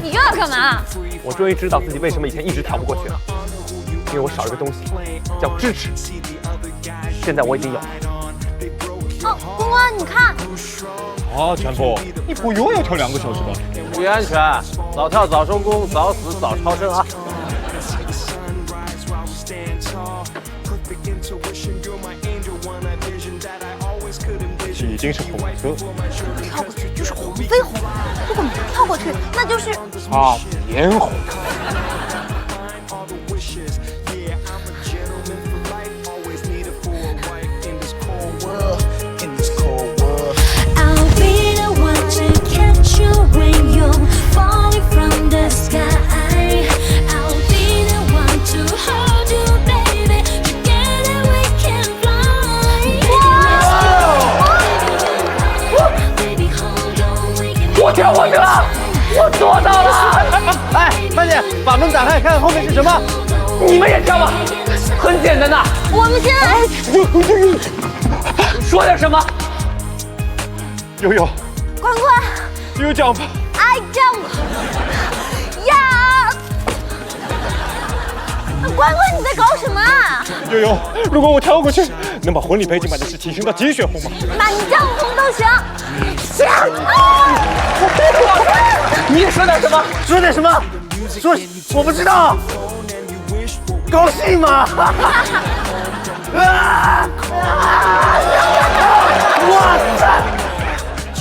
你又要干嘛？我终于知道自己为什么以前一直跳不过去了，因为我少一个东西，叫支持。现在我已经有了。哦，公公，你看。啊，全部，你不又要跳2个小时了？注意安全，早跳早收工，早死早超生啊！已经是红色，跳过去就是红飞红，如果没跳过去，那就是啊，嫣红。我跳过去了，我做到了！哎，慢点，把门打开，看看后面是什么。你们也跳吧，很简单的。我们现在说点什么？悠悠，关关 ，You jump， ，I jump， 呀！关关，你在搞什么啊？悠悠，如果我跳过去，能把婚礼背景板的事提升到鸡血红吗？满江红都行。行啊！你也说点什么？说点什么？说我不知道。高兴吗？哇塞！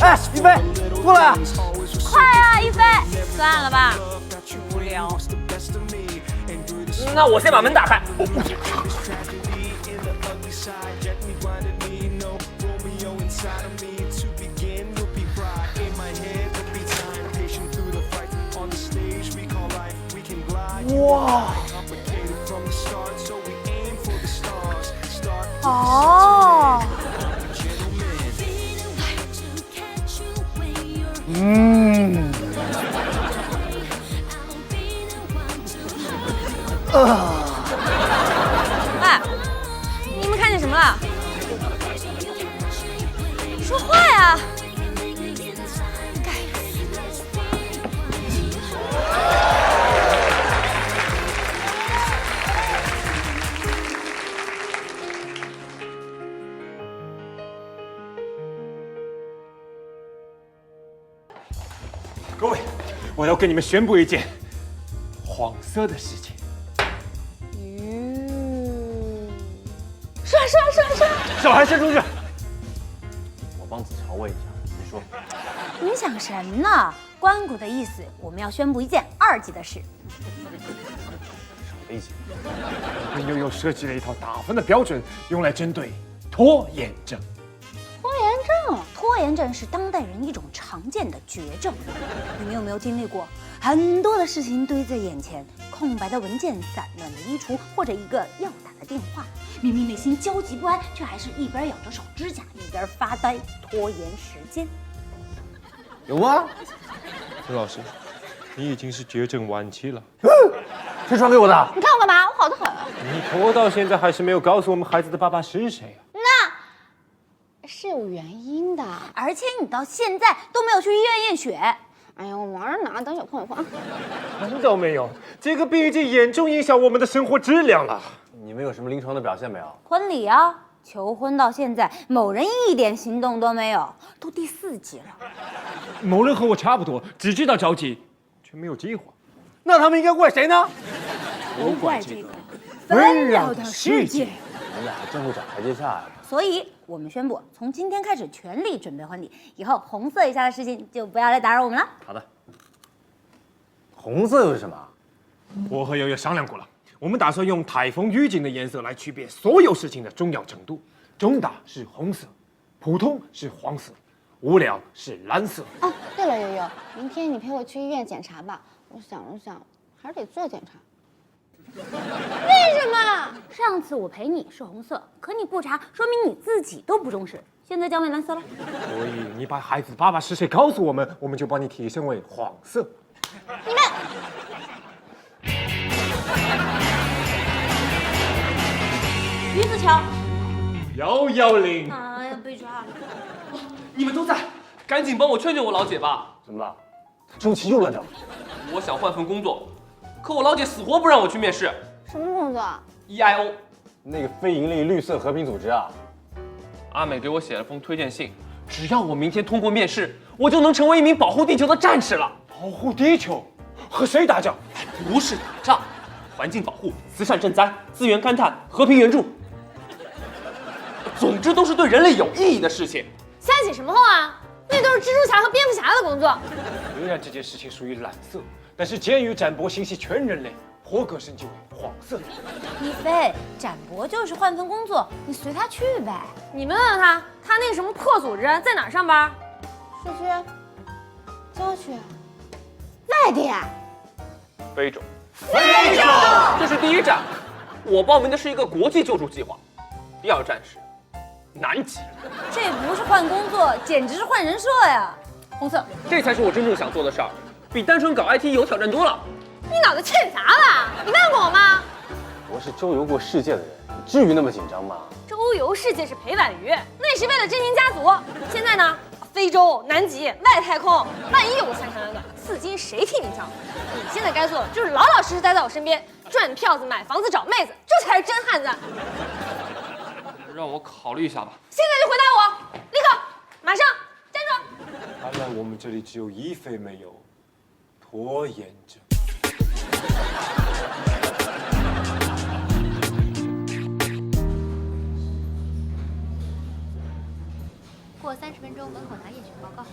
哎，一菲，过来啊！快啊，一菲！算了吧，无聊。那我先把门打开。哇！哦。哎，你们看见什么了？说话呀！各位，我要跟你们宣布一件黄色的事情。是。小孩先出去。我帮子乔问一下，你说。你想什么呢？关谷的意思，我们要宣布一件2级的事。什么意思？我们悠悠设计了一套打分的标准，用来针对拖延症。拖延症是当代人一种常见的绝症。你们有没有经历过很多的事情堆在眼前，空白的文件、散乱的衣橱，或者一个要打的电话，明明内心焦急不安，却还是一边咬着手指甲一边发呆，拖延时间？有吗？陈老师，你已经是绝症晚期了。谁传给我的？你看我干嘛？我好得很。你拖到现在还是没有告诉我们孩子的爸爸是谁啊？是有原因的，而且你到现在都没有去医院验血。哎呀，我忙着呢，等有空有空啊。难道没有？这个病已经严重影响我们的生活质量了。你们有什么临床的表现没有？婚礼啊，求婚到现在，某人一点行动都没有，都第4级了。某人和我差不多，只知道着急，却没有计划。那他们应该怪谁呢？都怪这个纷扰的世界。你们俩还真会找台阶下呀！所以我们宣布，从今天开始全力准备婚礼，以后红色以下的事情就不要来打扰我们了。好的。红色又是什么？我和悠悠商量过了，我们打算用台风预警的颜色来区别所有事情的重要程度。重大是红色，普通是黄色，无聊是蓝色。哦，对了，悠悠，明天你陪我去医院检查吧。我想了想，还是得做检查。为什么？上次我陪你是红色，可你不查，说明你自己都不重视。现在降为蓝色了。所以你把孩子爸爸是谁告诉我们，我们就把你提升为黄色。你们。于子乔110。哎呀，被抓了！你们都在，赶紧帮我劝劝我老姐吧。怎么了？周琦又乱叫。我想换份工作，可我老姐死活不让我去面试。什么工作EIO， 那个非盈利绿色和平组织啊。阿美给我写了封推荐信，只要我明天通过面试，我就能成为一名保护地球的战士了。保护地球，和谁打架？不是打仗，环境保护、慈善赈灾、资源勘探、和平援助，总之都是对人类有意义的事情。瞎起什么哄啊？那都是蜘蛛侠和蝙蝠侠的工作。虽然这件事情属于蓝色，但是鉴于展博信息全人类，破格升级为黄色。一菲，展博就是换份工作，你随他去呗。你们问问他，他那个什么破组织在哪儿上班？市区、郊区、外地。非洲，这是第一站，我报名的是一个国际救助计划。第二站是南极，这不是换工作，简直是换人设呀！红色，这才是我真正想做的事儿，比单纯搞 IT 有挑战多了。你脑子欠啥了？你问过我吗？我是周游过世界的人，你至于那么紧张吗？周游世界是陪玩鱼，那也是为了振兴家族。现在呢，非洲、南极、外太空，万一有个3长两短，刺激谁替你挑？你现在该做的就是老老实实待在我身边，赚票子、买房子、找妹子，这才是真汉子。让我考虑一下吧。现在就回答我，立刻，马上，站住！看来我们这里只有一菲没有拖延症。过30分钟门口拿验血报告。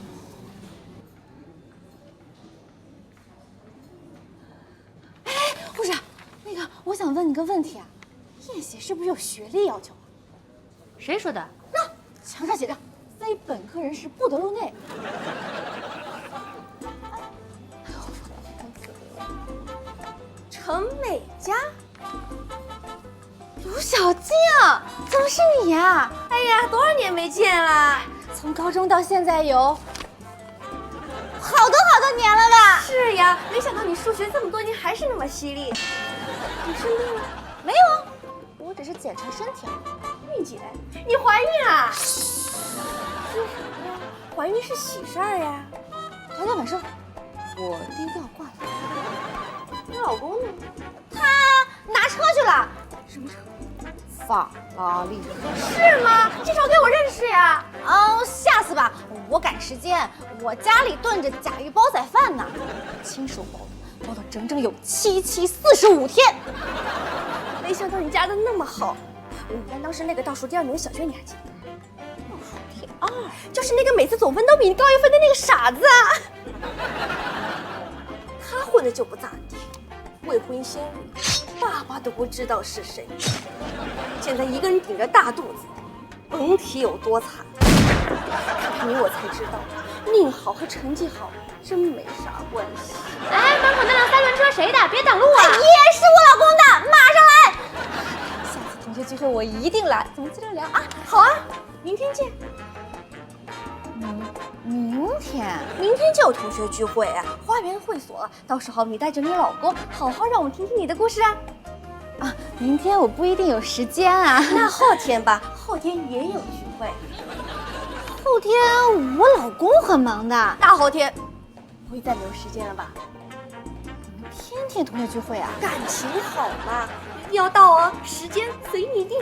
护士，那个我想问你个问题啊，验血是不是有学历要求啊？谁说的？那墙上写着，非本科人士不得入内。陈美嘉，卢小静，怎么是你呀？哎呀，多少年没见啦！从高中到现在有好多年了吧？是呀，没想到你数学这么多年还是那么犀利。你生病了？没有啊，我只是检查身体。韵姐，你怀孕啦？说什么呀？怀孕是喜事儿呀。昨天晚上我低调挂了。你老公呢？他拿车去了。什么车？法拉利。是吗？介绍给我认识呀。哦，下次吧，我赶时间，我家里炖着甲鱼煲仔饭呢，亲手包的，包了整整有7期45天。没想到你家的那么好。我们班当时那个倒数第2名的小娟，你还记得？倒数第2，就是那个每次总分都比你高1分的那个傻子啊。他混的就不咋地，未婚先孕，爸爸都不知道是谁，现在一个人顶着大肚子，甭提有多惨。看看你我才知道，命好和成绩好真没啥关系。哎，门口那辆3轮车谁的？别挡路啊！也是我老公的，马上来。下次同学聚会我一定来。怎么接着聊啊？好啊，明天见。明天就有同学聚会啊，花园会所了。到时候你带着你老公，好好让我听听你的故事啊。啊，明天我不一定有时间啊。那后天吧，后天也有聚会。后天我老公很忙的，大后天不会再没有时间了吧？你们天天同学聚会啊？感情好嘛，要到哦，时间随你定。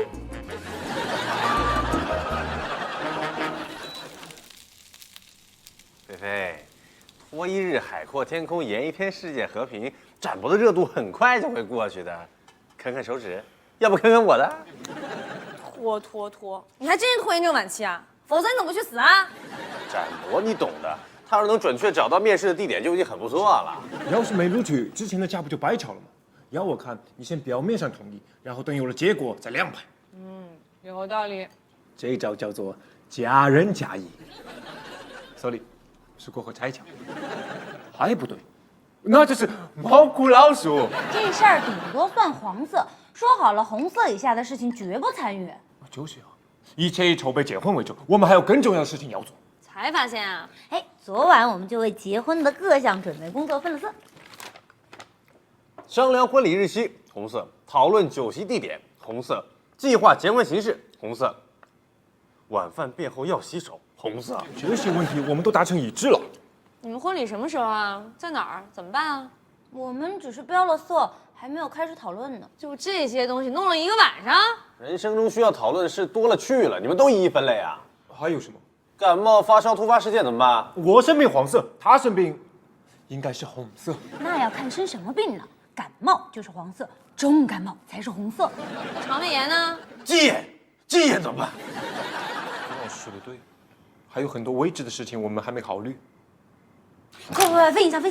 菲菲，拖一日海阔天空，延一天世界和平，展博的热度很快就会过去的。啃啃手指，要不啃啃我的？拖，你还真是拖延症晚期啊？否则你怎么不去死啊？展博你懂的，他要是能准确找到面试的地点就已经很不错了。要是没录取，之前的架不就白吵了吗？要我看，你先表面上同意，然后等有了结果再亮牌。有道理。这一招叫做假仁假义。sorry， 是过河拆墙。还不对，那就是猫哭老鼠。这事儿顶多算黄色，说好了红色以下的事情绝不参与。就是啊，一切以筹备结婚为重，我们还有更重要的事情要做。才发现啊，哎，昨晚我们就为结婚的各项准备工作分了色。商量婚礼日期，红色；讨论酒席地点，红色；计划结婚形式，红色；晚饭便后要洗手，红色。这些问题我们都达成一致了。你们婚礼什么时候啊？在哪儿？怎么办啊？我们只是标了色，还没有开始讨论呢。就这些东西弄了一个晚上。人生中需要讨论的事多了去了，你们都一一分类啊？还有什么？感冒、发烧、突发事件怎么办？我生病黄色，他生病应该是红色。那要看生什么病了。感冒就是黄色，重感冒才是红色。肠胃炎呢？鸡眼怎么办？老师说的对，还有很多未知的事情我们还没考虑。快，分一下。如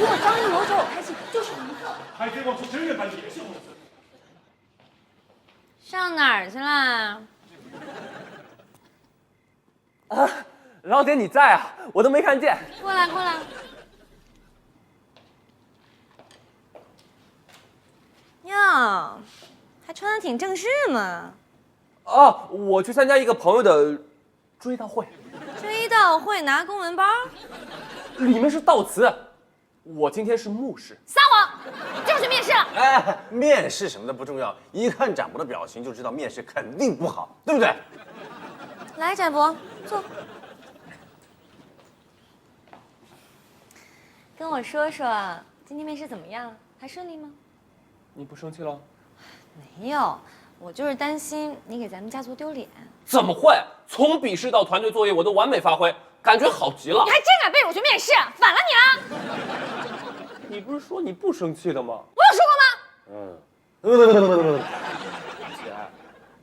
果张艺谋找我拍戏，就是红色。海贼王出真人版也是红色。上哪儿去了？老姐你在啊？我都没看见。过来。哟，还穿得挺正式嘛。哦，我去参加一个朋友的追悼会，追悼会拿公文包？里面是悼词。我今天是牧师。撒谎，就是去面试了。哎，面试什么的不重要，一看展博的表情就知道面试肯定不好，对不对？来，展博，坐。跟我说说，今天面试怎么样？还顺利吗？你不生气了？没有，我就是担心你给咱们家族丢脸。怎么会？从笔试到团队作业，我都完美发挥，感觉好极了你。还真敢背我去面试，反了你了！你不是说你不生气的吗？我有说过吗？姐，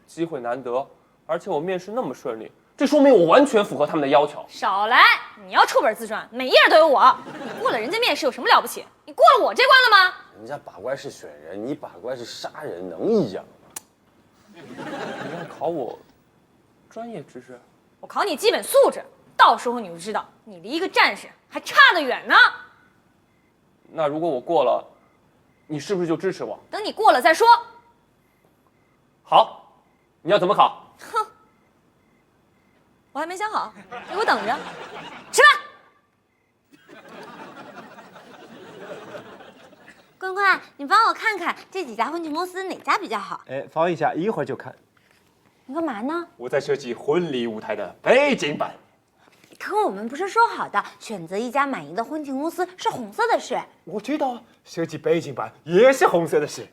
机会难得，而且我面试那么顺利，这说明我完全符合他们的要求。少来！你要出本自传，每页都有我。你过了人家面试有什么了不起？你过了我这关了吗？人家把关是选人，你把关是杀人，能一样吗？你要考我专业知识？我考你基本素质，到时候你就知道你离一个战士还差得远呢。那如果我过了，你是不是就支持我？等你过了再说。好，你要怎么考？哼，我还没想好，给我等着。吃饭。关关，你帮我看看这几家婚庆公司哪家比较好？哎，放一下，一会儿就看。你干嘛呢？我在设计婚礼舞台的背景板。可我们不是说好的，选择一家满意的婚庆公司是红色的事。我知道啊，设计背景板也是红色的事。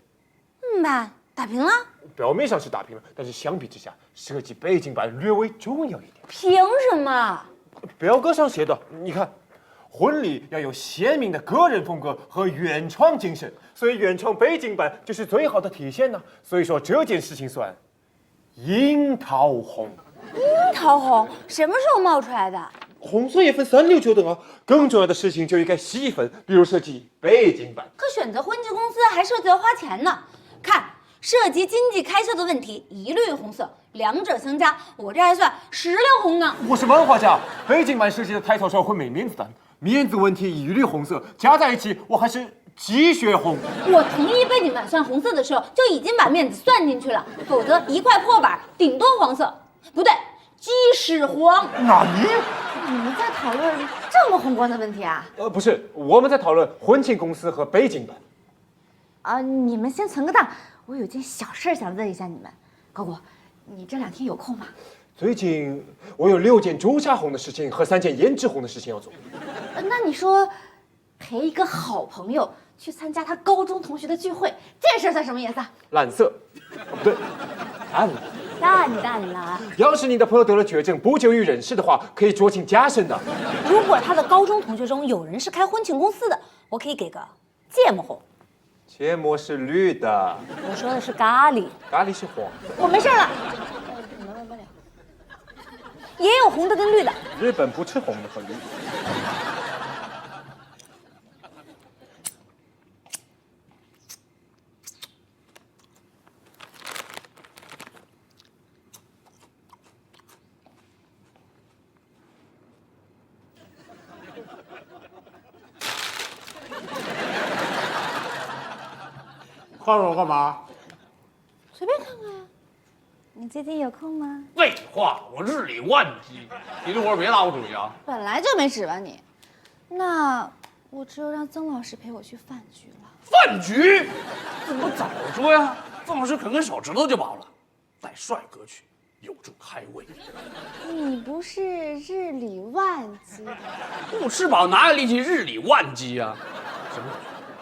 办打平了？表面上是打平了，但是相比之下，设计背景板略微重要一点。凭什么？表格上写的，你看，婚礼要有鲜明的个人风格和原创精神，所以原创背景板就是最好的体现呢。所以说这件事情算樱桃红。樱桃红什么时候冒出来的？红色也分三六九等啊。更重要的事情就应该细分，比如设计背景板。可选择婚庆公司还涉及到花钱呢。看，涉及经济开销的问题，一律红色。两者相加，我这还算石榴红呢。我是漫画家，背景板设计的太草时候会没面子的，面子问题一律红色，加在一起我还是鸡血红。我同意背景板算红色的时候，就已经把面子算进去了，否则一块破板顶多黄色，不对，鸡屎黄。哪里？你们在讨论这么宏观的问题啊？不是，我们在讨论婚庆公司和背景板。啊，你们先存个档，我有件小事想问一下你们。高果，你这2天有空吗？最近我有6件朱砂红的事情和3件胭脂红的事情要做。那你说陪一个好朋友去参加他高中同学的聚会，这事儿算什么颜色？蓝色，不对，淡蓝。淡蓝。要是你的朋友得了绝症，不久于人世的话，可以酌情加深的。如果他的高中同学中有人是开婚庆公司的，我可以给个芥末红。芥末是绿的，我说的是咖喱，咖喱是黄的。我没事了。也有红的跟绿的。日本不吃红的和绿的。看我干嘛？随便看看呀。你最近有空吗？废话，我日理万机，你这会儿别拿我主意啊！本来就没指望你，那我只有让曾老师陪我去饭局了。饭局怎么早说呀？曾老师啃手指头就饱了，带帅哥去有助开胃。你不是日理万机的？不吃饱哪有力气日理万机啊？行了，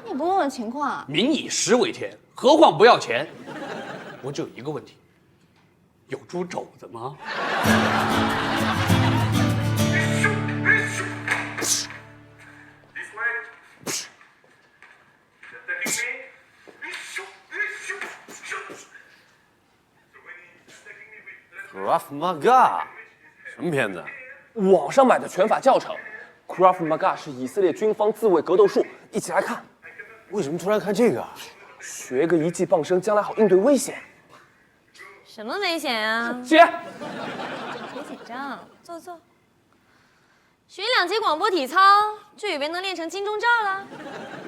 你也不问问情况啊？民以食为天，何况不要钱？我只有一个问题，有猪肘子吗？Krav Maga， 什么片子？网上买的拳法教程。Krav Maga 是以色列军方自卫格斗术，一起来看。为什么突然看这个？学个一技傍身，将来好应对危险。什么危险啊？姐，别紧张，坐坐。学2节广播体操，就以为能练成金钟罩了？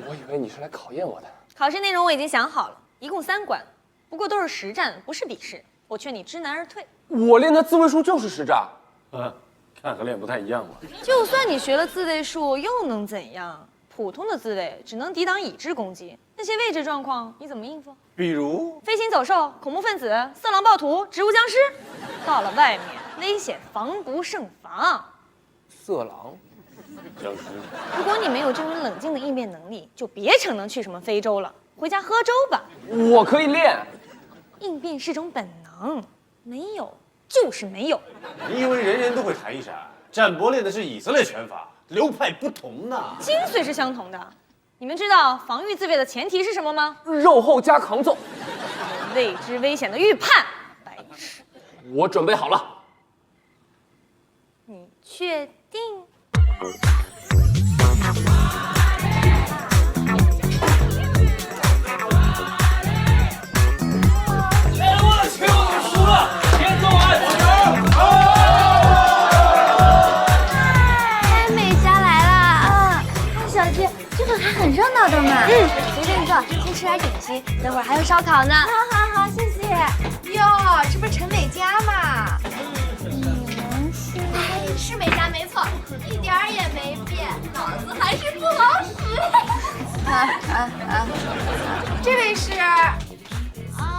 我以为你是来考验我的。考试内容我已经想好了，一共3关，不过都是实战，不是笔试。我劝你知难而退。我练的自卫术就是实战。看和练不太一样嘛。就算你学了自卫术，又能怎样？普通的自卫只能抵挡已知攻击，那些未知状况你怎么应付？比如飞行走兽、恐怖分子、色狼暴徒、植物僵尸，到了外面危险防不胜防。色狼、僵尸。如果你没有这种冷静的应变能力，就别逞能去什么非洲了，回家喝粥吧。我可以练。应变是种本能，没有就是没有。你以为人人都会弹一闪？展博练的是以色列拳法，流派不同呐。精髓是相同的。你们知道防御自卫的前提是什么吗？肉后加扛揍。未知危险的预判。白痴。我准备好了。你确定？很热闹的嘛。随便坐，先吃点点心，等会儿还有烧烤呢。好，谢谢。哟，这不是陈美嘉吗？是美嘉没错，一点儿也没变，脑子还是不老使。这位是？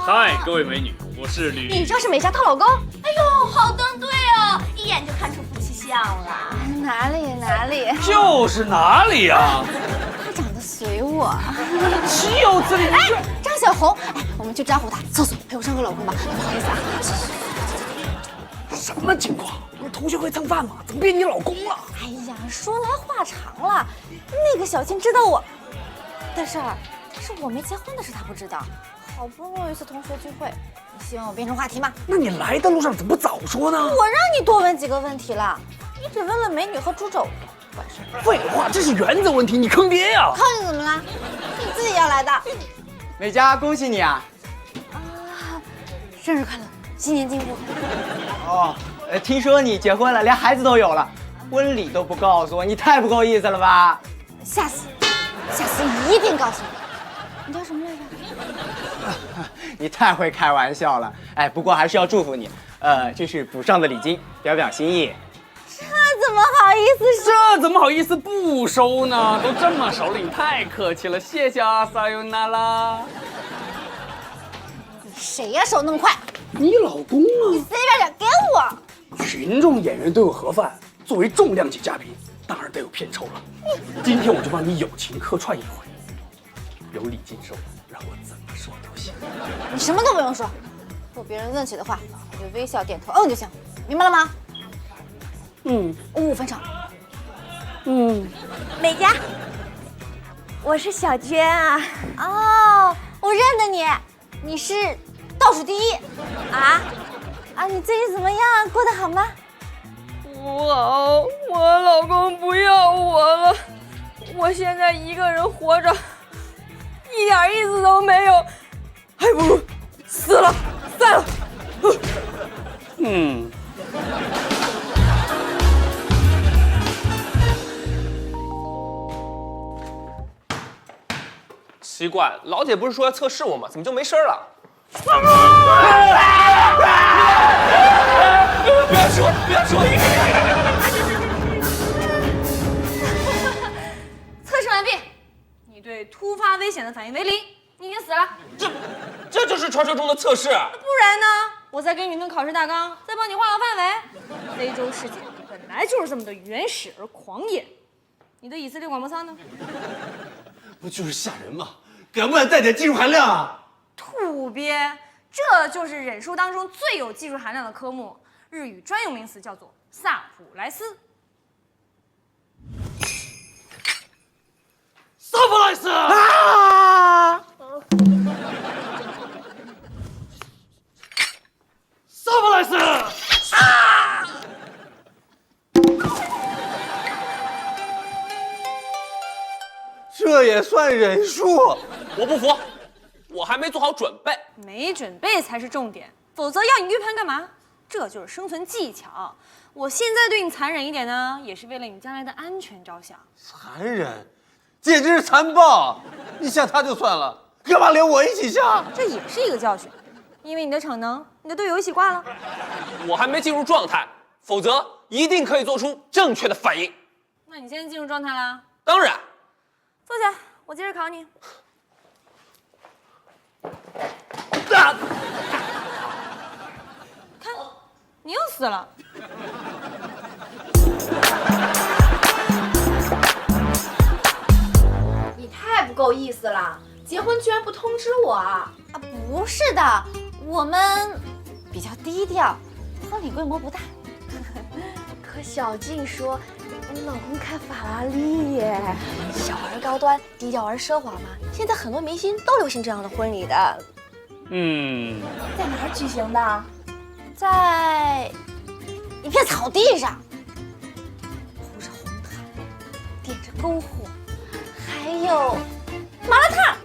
嗨，各位美女，我是吕。你就是美嘉她老公？哎呦，好登对哦，一眼就看出夫妻相了。哪里？就是哪里呀？长得随我，岂有此理！哎，张小红，我们去招呼她，厕所陪我上个老公吧。不好意思啊。什么情况？不是同学会蹭饭吗？怎么变你老公了？哎呀，说来话长了。那个小青知道我的事儿，但是我没结婚的事她不知道。好不容易有一次同学聚会，你希望我变成话题吗？那你来的路上怎么不早说呢？我让你多问几个问题了，你只问了美女和猪肘。废话，这是原则问题，你坑爹呀！坑你怎么了？你自己要来的。美嘉，恭喜你啊！生日快乐，新年进步。哦，听说你结婚了，连孩子都有了，婚礼都不告诉我，你太不够意思了吧？下次一定告诉你。你叫什么来着？你太会开玩笑了。哎，不过还是要祝福你，这是补上的礼金，表表心意。这怎么好意思说？这怎么好意思不收呢？都这么熟了，你太客气了，谢谢啊，撒尤那拉。谁呀，手那么快？你老公啊？你随便点，给我。群众演员都有盒饭，作为重量级嘉宾，当然得有片酬了。今天我就帮你友情客串一回，有礼金收，让我怎么说都行。你什么都不用说，如果别人问起的话，你就微笑点头就行，明白了吗？5分场。美嘉，我是小娟啊。哦，我认得你，你是倒数第一啊！你最近怎么样？过得好吗？不好，我老公不要我了，我现在一个人活着，一点意思都没有，还不如死了算了。奇怪，老姐不是说要测试我吗？怎么就没声了？不要说！测试完毕，你对突发危险的反应为0，你已经死了。这就是传说中的测试。不然呢？我再给你份考试大纲，再帮你画个范围。非洲世界本来就是这么的原始而狂野。你的以色列广播操呢？不就是吓人吗？敢不敢带点技术含量啊？土鳖，这就是忍术当中最有技术含量的科目，日语专用名词叫做萨普莱斯。萨普莱斯啊！萨普莱斯啊！这也算忍术？我不服，我还没做好准备。没准备才是重点，否则要你预判干嘛？这就是生存技巧。我现在对你残忍一点呢，也是为了你将来的安全着想。残忍，简直是残暴！你吓他就算了，干嘛连我一起吓？这也是一个教训，因为你的逞能，你的队友一起挂了。我还没进入状态，否则一定可以做出正确的反应。那你现在进入状态啦？当然，坐下，我接着考你。看，你又死了。你太不够意思了，结婚居然不通知我啊！不是的，我们比较低调，婚礼规模不大。可小静说，你老公开法拉利耶，小而高端，低调而奢华嘛。现在很多明星都流行这样的婚礼的。在哪儿举行的？在一片草地上，铺着红毯，点着篝火，还有麻辣烫。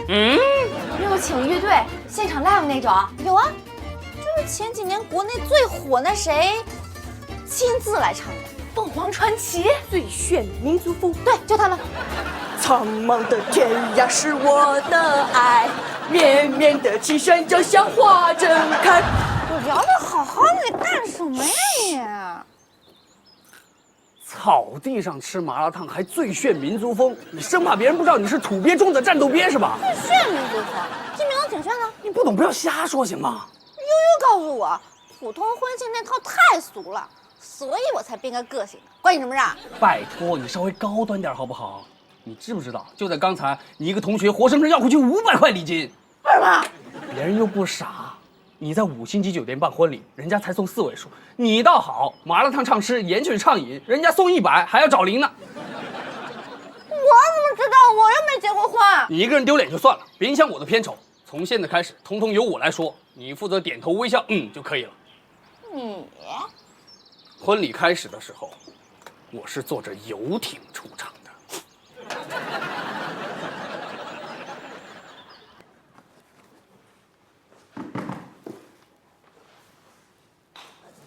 有没有请乐队现场 live 那种？有啊，就是前几年国内最火那谁亲自来唱的凤凰传奇最炫民族风，对，就他们。苍茫的天涯是我的爱，绵绵的青山就像花正开。我聊得好好的，你干什么呀草地上吃麻辣烫还最炫民族风，你生怕别人不知道你是土鳖中的战斗鳖是吧？你？炫民族风，金明挺炫的。你不懂不要瞎说行吗？悠悠告诉我，普通婚庆那套太俗了，所以我才变个个性的。关你什么事？拜托你稍微高端点好不好？你知不知道，就在刚才，你一个同学活生生要回去500块礼金。为什么？别人又不傻，你在5星级酒店办婚礼，人家才送4位数，你倒好，麻辣烫畅吃，盐水畅饮，人家送100还要找零呢。我怎么知道？我又没结过婚。你一个人丢脸就算了，别影响我的片酬。从现在开始，统统由我来说，你负责点头微笑，就可以了。你婚礼开始的时候，我是坐着游艇出场的。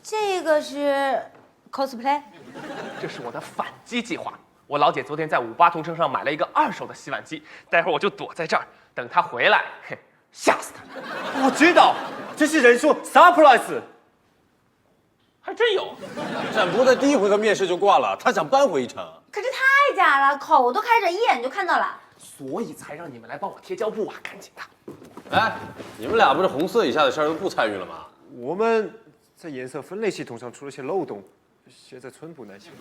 这个是 cosplay， 这是我的反击计划。我老姐昨天在58同城上买了一个2手的洗碗机，待会儿我就躲在这儿，等她回来，吓死她。我知道，这是人说 surprise。还真有。展博在第一回合面试就挂了，他想扳回一城。可是太假了，口都开着，一眼就看到了。所以才让你们来帮我贴胶布啊！赶紧的。哎，你们俩不是红色以下的事儿都不参与了吗？我们在颜色分类系统上出了些漏洞，现在寸步难行。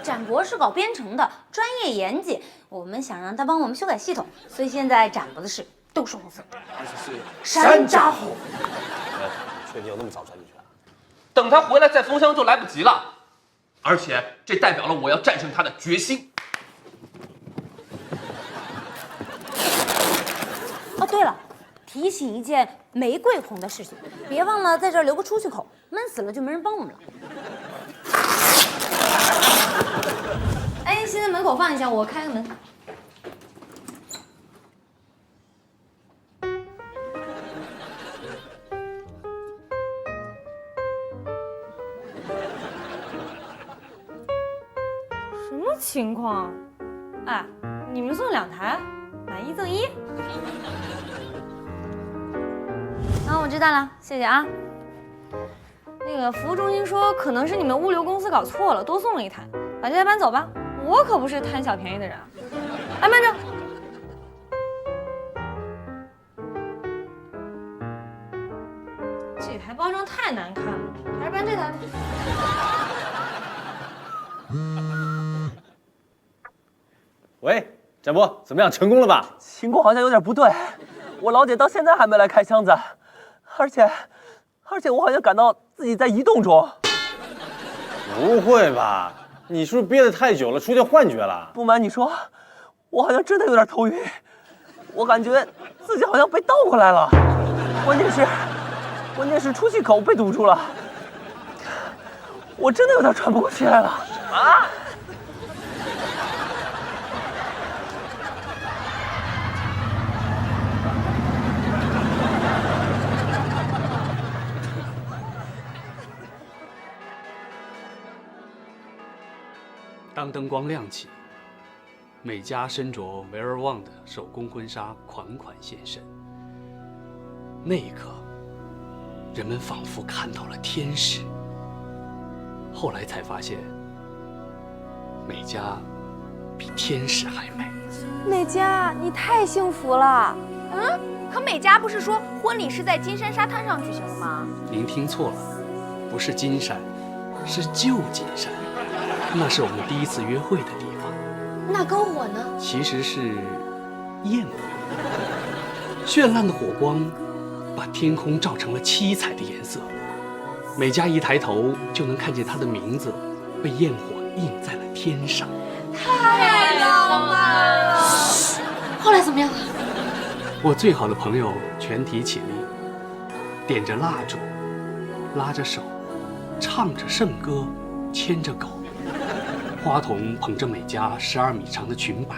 展博是搞编程的，专业严谨，我们想让他帮我们修改系统，所以现在展博的事都是红色，而且是山楂红。哎，确定要那么早钻进去啊？等他回来再封箱就来不及了，而且这代表了我要战胜他的决心。哦，对了，提醒一件玫瑰红的事情，别忘了在这儿留个出去口，闷死了就没人帮我们了。哎，先在门口放一下，我开个门。什么情况？哎，你们送2台，买1赠1。我知道了，谢谢啊。那个服务中心说，可能是你们物流公司搞错了，多送了1台，把这台搬走吧。我可不是贪小便宜的人啊。哎，慢着，这台包装太难看了，还是搬这台吧。喂，展博怎么样？成功了吧？情况好像有点不对，我老姐到现在还没来开箱子，而且我好像感到自己在移动中。不会吧？你是不是憋得太久了，出现幻觉了？不瞒你说，我好像真的有点头晕，我感觉自己好像被倒过来了，关键是出气口被堵住了，我真的有点喘不过气来了。啊！当灯光亮起，美嘉身着维尔旺的手工婚纱款款现身。那一刻，人们仿佛看到了天使。后来才发现，美嘉比天使还美。美嘉，你太幸福了。可美嘉不是说婚礼是在金山沙滩上举行的吗？您听错了，不是金山，是旧金山。那是我们第一次约会的地方。那篝火呢？其实是焰火，绚烂的火光把天空照成了七彩的颜色。美嘉一抬头就能看见她的名字被焰火印在了天上。太浪漫了。后来怎么样了？我最好的朋友全体起立，点着蜡烛，拉着手，唱着圣歌，牵着狗。花童捧着美嘉12米长的裙摆，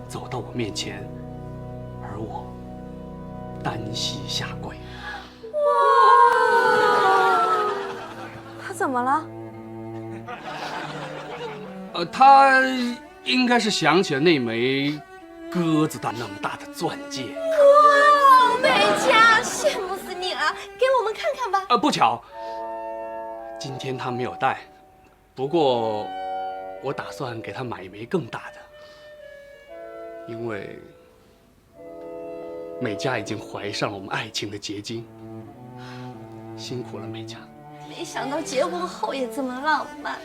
走到我面前，而我单膝下跪。哇！他怎么了？他应该是想起了那枚鸽子蛋那么大的钻戒。哇，美嘉，羡慕死你了！给我们看看吧。不巧，今天他没有带，不过我打算给他买一枚更大的，因为美嘉已经怀上了我们爱情的结晶。辛苦了，美嘉。没想到结婚后也这么浪漫。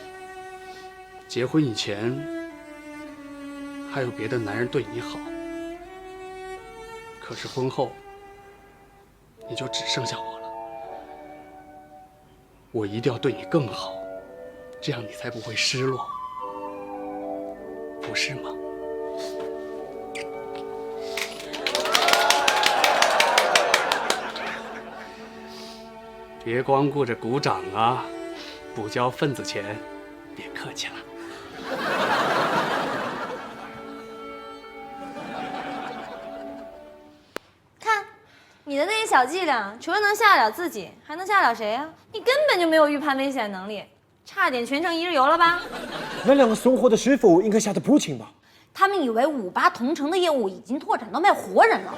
结婚以前还有别的男人对你好，可是婚后你就只剩下我了。我一定要对你更好，这样你才不会失落。不是吗？别光顾着鼓掌啊，不交份子钱，别客气了。看，你的那些小伎俩，除了能吓得了自己，还能吓得了谁呀？你根本就没有预判危险能力，差点全程一日游了吧？那两个送货的师傅应该吓得不轻吧？他们以为58同城的业务已经拓展到卖活人了。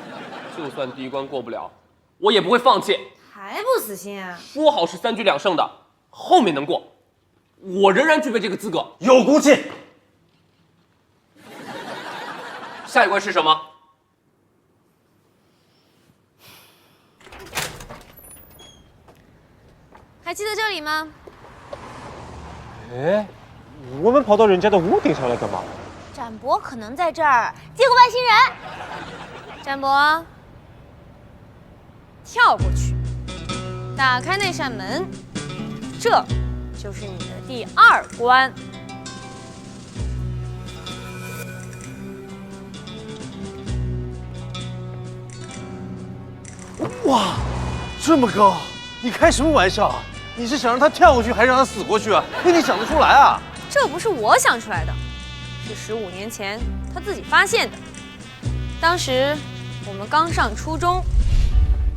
就算第一关过不了，我也不会放弃。还不死心啊？说好是3局2胜的，后面能过，我仍然具备这个资格。有骨气。下一关是什么？还记得这里吗？哎，我们跑到人家的屋顶上来干嘛？展博可能在这儿接个外星人。展博，跳过去，打开那扇门，这就是你的第2关。哇，这么高！你开什么玩笑啊？你是想让他跳过去，还是让他死过去啊？哎，你想得出来啊？这不是我想出来的，是15年前他自己发现的。当时我们刚上初中。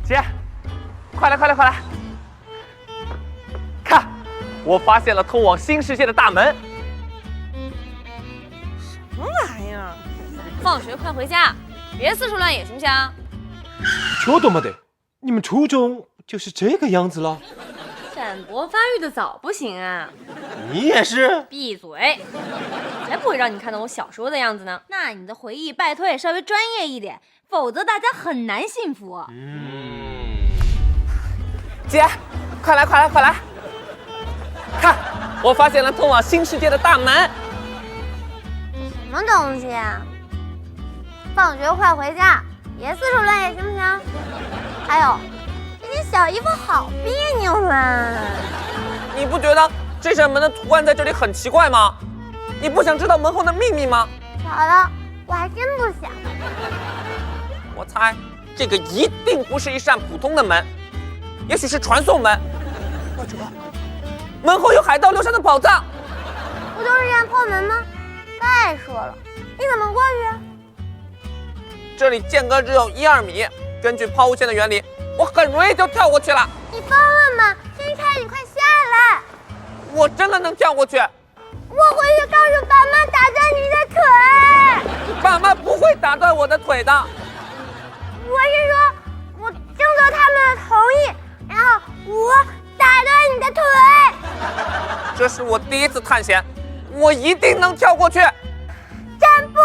姐，快来！看，我发现了通往新世界的大门。什么玩意儿？放学快回家，别四处乱野，行不行？这都没得，你们初中就是这个样子了？展博发育的早不行啊！你也是？闭嘴！才不会让你看到我小时候的样子呢。那你的回忆拜托也稍微专业一点，否则大家很难幸福。姐，快来！看，我发现了通往新世界的大门。什么东西啊？放学快回家，别四处乱野，行不行？还有，这件小衣服好别扭啊！你不觉得这扇门的图案在这里很奇怪吗？你不想知道门后的秘密吗？好了，我还真不想。我猜这个一定不是一扇普通的门，也许是传送门。门后有海盗留下的宝藏。不就是一扇破门吗？再说了，你怎么过去？这里间隔只有1-2米，根据抛物线的原理，我很容易就跳过去了。你疯了吗？天差，你快下来！我真的能跳过去。我回去告诉爸妈打断你的腿。爸妈不会打断我的腿的。我是说，我征得他们的同意，然后我打断你的腿。这是我第一次探险，我一定能跳过去。展博！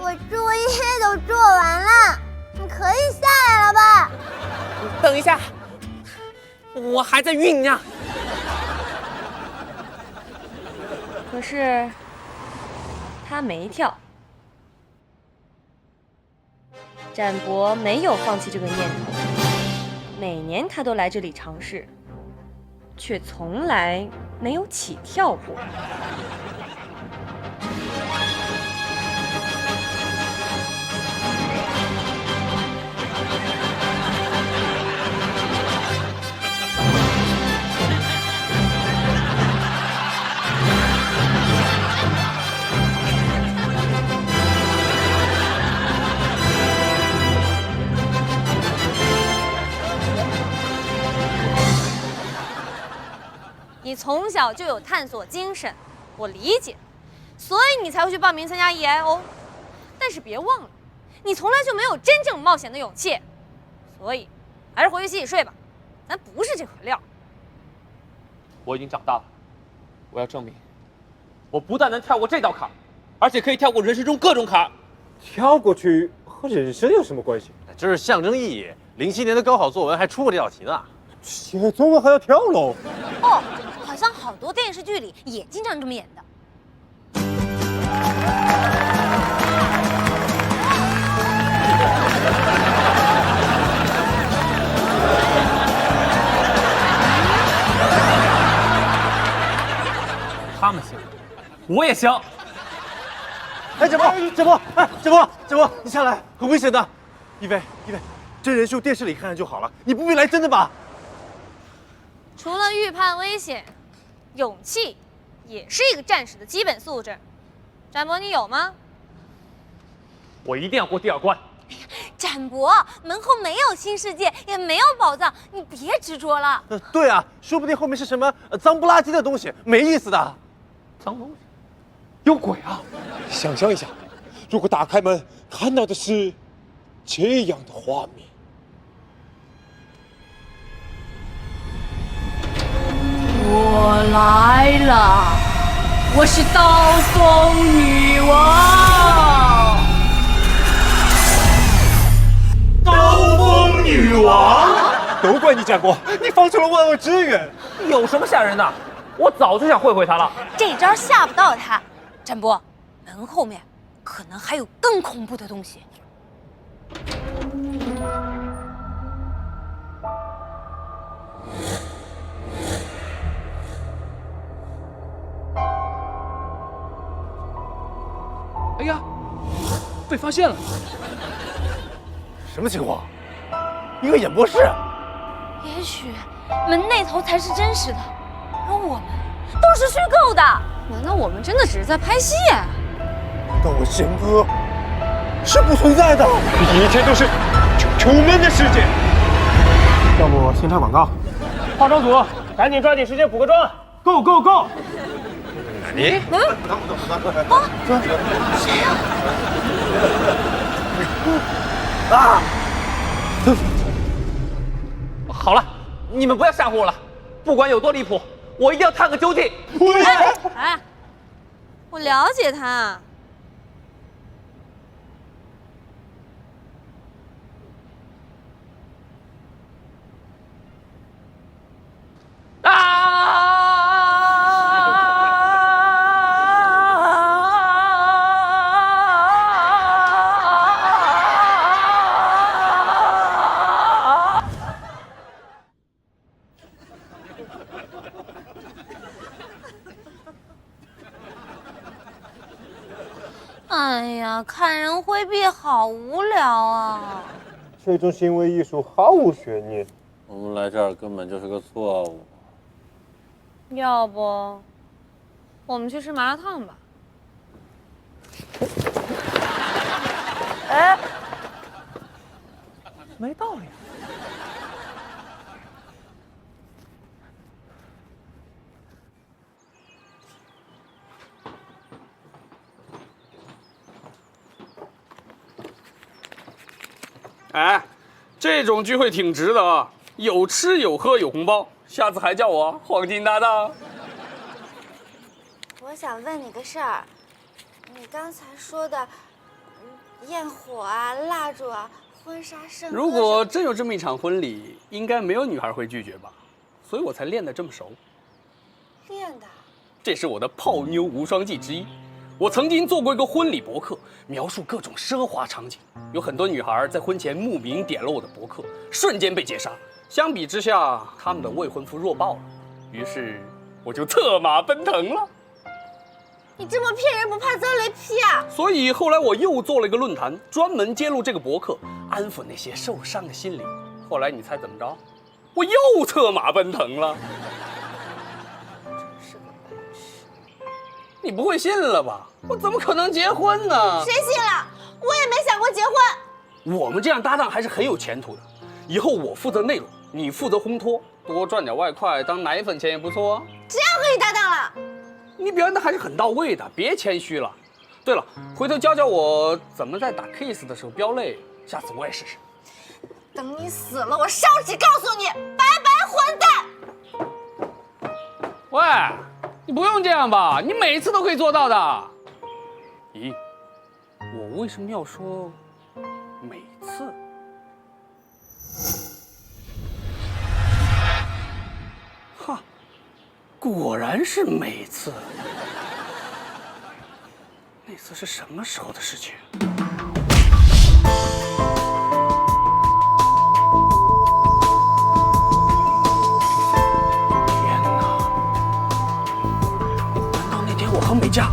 我作业都做完了，你可以下来了吧？等一下，我还在酝酿。可是他没跳。展博没有放弃这个念头，每年他都来这里尝试，却从来没有起跳过。你从小就有探索精神，我理解，所以你才会去报名参加 EIO。但是别忘了，你从来就没有真正冒险的勇气，所以还是回去洗洗睡吧，咱不是这块料。我已经长大了，我要证明，我不但能跳过这道坎，而且可以跳过人生中各种坎。跳过去和人生有什么关系？这是象征意义。07年的高考作文还出过这道题呢。写作文还要跳楼？哦，好像好多电视剧里也经常这么演的。他们行，我也行。哎，展博，你下来，很危险的。一菲，真人秀电视里看看就好了，你不必来真的吧？除了预判危险，勇气也是一个战士的基本素质。展博，你有吗？我一定要过第2关。展博，门后没有新世界，也没有宝藏，你别执着了。对啊，说不定后面是什么脏不拉几的东西，没意思的。脏东西？有鬼啊！想象一下，如果打开门看到的是这样的画面。我来了，我是刀锋女王。刀锋女王，都怪你展博，你放出了万恶之源。有什么吓人的？我早就想会会他了。这招吓不到他。展博，门后面可能还有更恐怖的东西。哎呀，被发现了！什么情况？一个演播室。也许门那头才是真实的，而我们都是虚构的。难道我们真的只是在拍戏？难道我贤哥是不存在的？一切都是楚门的世界。要不先插广告？化妆组，赶紧抓紧时间补个妆 ，Go Go Go！ 你谁呀？啊！好了，你们不要吓唬我了，不管有多离谱，我一定要探个究竟。哎，我了解他。哎呀，看人挥臂好无聊啊！这种行为艺术毫无悬念。我们来这儿根本就是个错误。要不，我们去吃麻辣烫吧？哎，没道理。哎，这种聚会挺值的啊，有吃有喝有红包，下次还叫我黄金搭档。我想问你个事儿，你刚才说的，焰火啊、蜡烛啊、婚纱圣歌。如果真有这么一场婚礼，应该没有女孩会拒绝吧？所以我才练得这么熟。练的？这是我的泡妞无双技之一。我曾经做过一个婚礼博客，描述各种奢华场景，有很多女孩在婚前慕名点了我的博客，瞬间被截杀。相比之下，他们的未婚夫弱爆了，于是我就策马奔腾了。你这么骗人，不怕遭雷劈啊？所以后来我又做了一个论坛，专门揭露这个博客，安抚那些受伤的心灵。后来你猜怎么着？我又策马奔腾了。你不会信了吧？我怎么可能结婚呢？谁信了？我也没想过结婚。我们这样搭档还是很有前途的。以后我负责内容，你负责烘托，多赚点外快当奶粉钱也不错啊。这样可以搭档了。你表演的还是很到位的，别谦虚了。对了，回头教教我怎么在打 kiss 的时候飙泪，下次我也试试。等你死了，我烧纸告诉你，白白混蛋！喂，你不用这样吧？你每次都可以做到的。咦，我为什么要说每次？哈，果然是每次。那次是什么时候的事情？天哪！难道那天我和美嘉？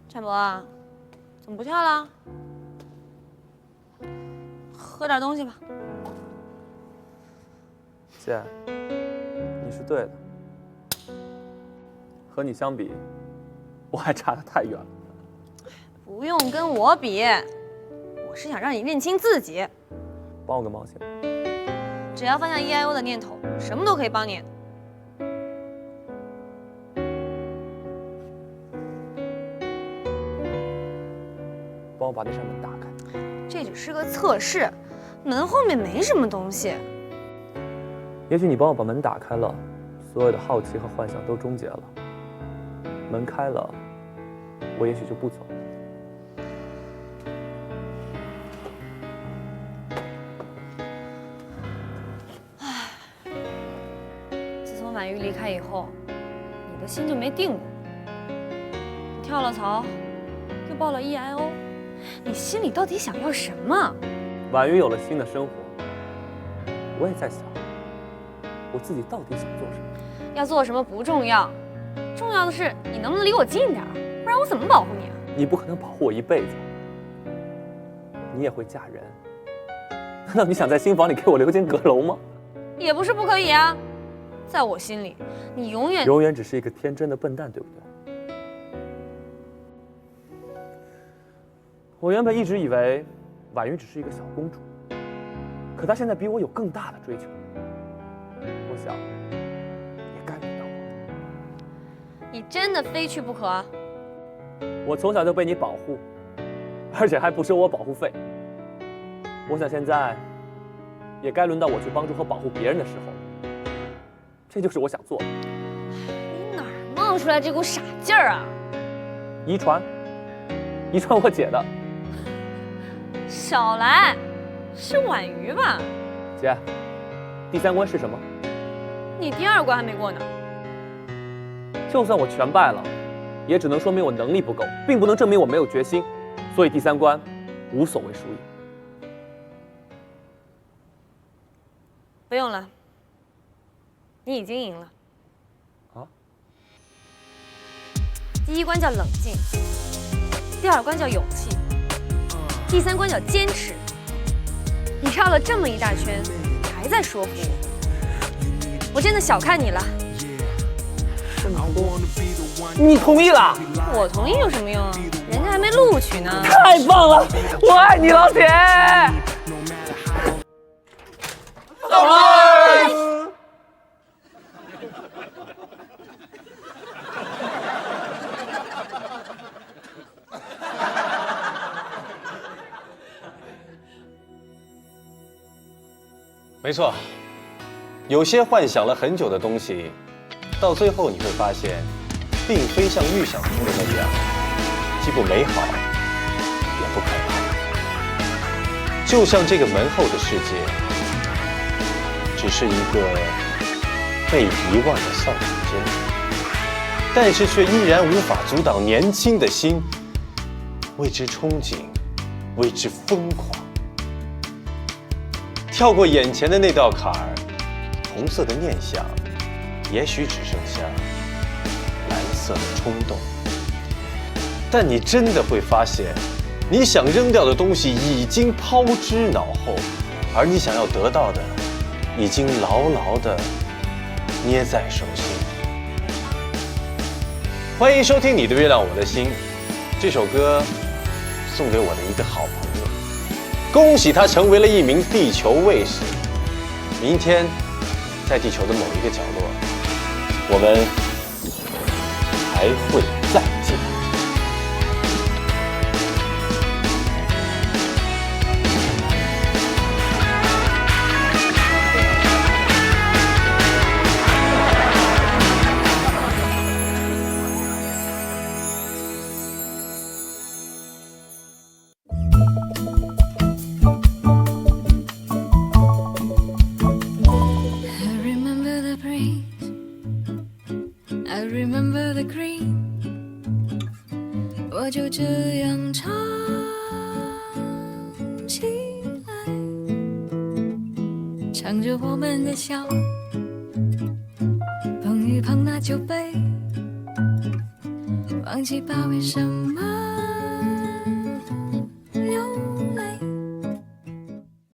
展博，怎么不跳了？喝点东西吧。姐，你是对的。和你相比，我还差得太远了。不用跟我比，我是想让你认清自己。帮我个忙行吗？只要放下 EIO 的念头，什么都可以帮你。帮我把那扇门打开。这只是个测试，门后面没什么东西。也许你帮我把门打开了，所有的好奇和幻想都终结了。门开了，我也许就不走。自从婉瑜离开以后，你的心就没定过。你跳了槽，又报了 EIO， 你心里到底想要什么？婉瑜有了新的生活，我也在想，我自己到底想做什么？要做什么不重要，重要的是你能不能离我近点儿，不然我怎么保护你啊？你不可能保护我一辈子，你也会嫁人。难道你想在新房里给我留间阁楼吗？也不是不可以啊，在我心里，你永远只是一个天真的笨蛋，对不对？我原本一直以为婉瑜只是一个小公主，可她现在比我有更大的追求，我想也该轮到我。你真的非去不可啊？我从小就被你保护，而且还不收我保护费。我想现在也该轮到我去帮助和保护别人的时候，这就是我想做的。你哪儿冒出来这股傻劲儿啊？遗传我姐的。少来，是婉瑜吧？姐，第3关是什么？你第2关还没过呢。就算我全败了，也只能说明我能力不够，并不能证明我没有决心。所以第3关无所谓输赢。不用了，你已经赢了。啊？第1关叫冷静，第2关叫勇气，第3关叫坚持。你绕了这么一大圈，还在说服我，我真的小看你了。你同意了？我同意有什么用啊？人家还没录取呢。太棒了！我爱你，老铁！没错，有些幻想了很久的东西，到最后你会发现，并非像预想中的那样，既不美好，也不可怕。就像这个门后的世界，只是一个被遗忘的扫帚间，但是却依然无法阻挡年轻的心为之憧憬，为之疯狂。跳过眼前的那道坎儿，红色的念想，也许只剩下蓝色的冲动。但你真的会发现，你想扔掉的东西已经抛之脑后，而你想要得到的，已经牢牢地捏在手心。欢迎收听你的月亮我的心，这首歌送给我的一个好朋友。恭喜他成为了一名地球卫士。明天，在地球的某一个角落，我们还会再见。我就这样唱起来，唱着我们的笑，碰一碰那酒杯，忘记把为什么